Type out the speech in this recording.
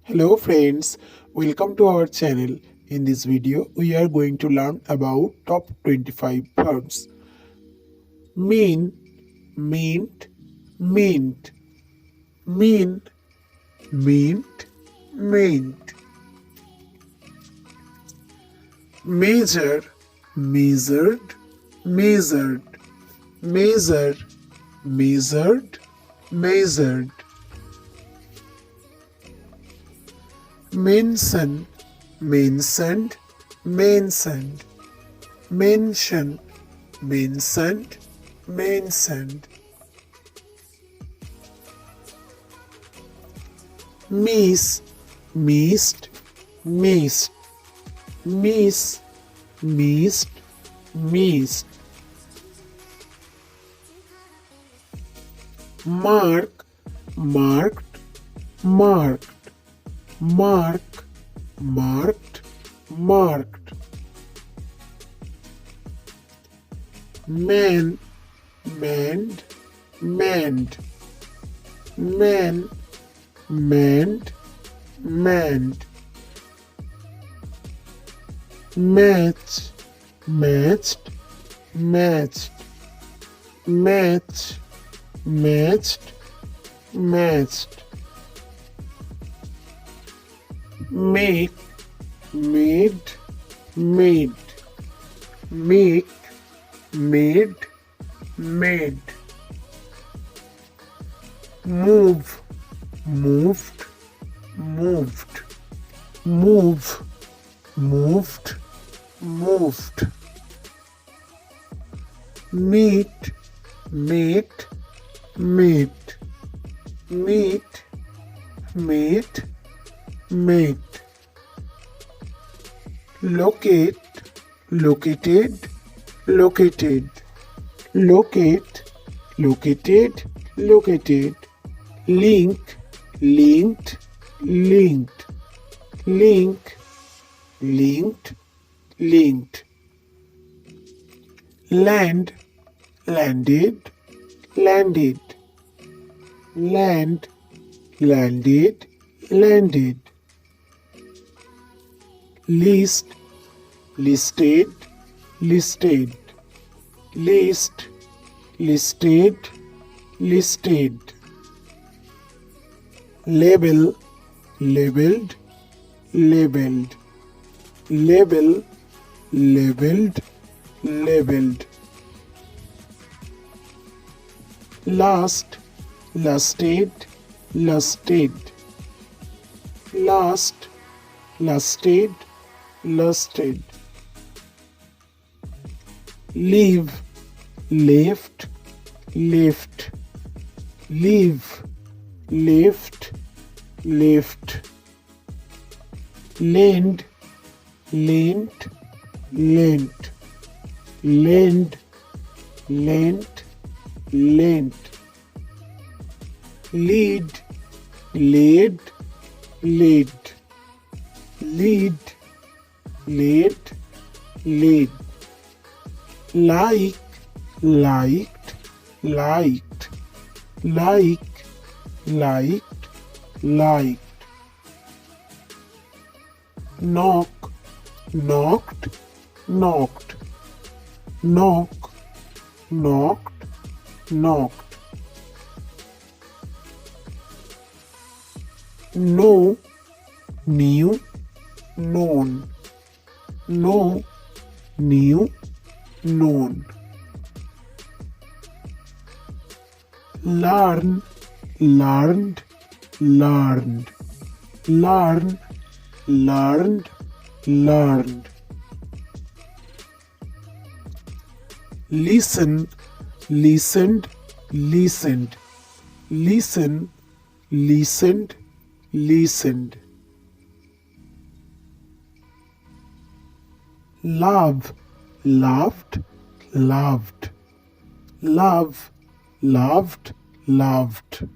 Hello friends, welcome to our channel. In this video, we are going to learn about top 25 verbs. Mean, mint, mint, mean, mint, mint. Measure, measured, measured, measure, measured, measured. Mention, mentioned, mentioned, mention, mentioned, mentioned. Miss, missed, missed, miss, missed, missed. Mark, marked, marked, mark, marked, marked. Man, manned, manned, man, manned, manned. Match, matched, matched, match, matched, matched. Make, made, made, make, made, made. Move, moved, moved, move, moved, moved. Meet, meet, meet, meet, meet, meet. Locate, located, located, locate, located, located. Link, linked, linked, link, linked, linked. Land, landed, landed, land, landed, landed. List, listed, listed, list, listed, listed. Label, labeled, labeled, label, labeled, labeled. Last, lusted, lusted, last, lusted, lusted. Leave, left, left, leave, left, left. Lend, lent, lent, lend, lent, lent. Lead, laid, laid, lead, laid, laid. Like, liked, liked, like, liked, liked. Knock, knocked, knocked, knock, knocked, knocked. Know, knew, known, know, knew, known. Learn, learned, learned, learn, learned, learned. Listen, listened, listened, listen, listened, listened. Love, loved, loved, love, loved, loved.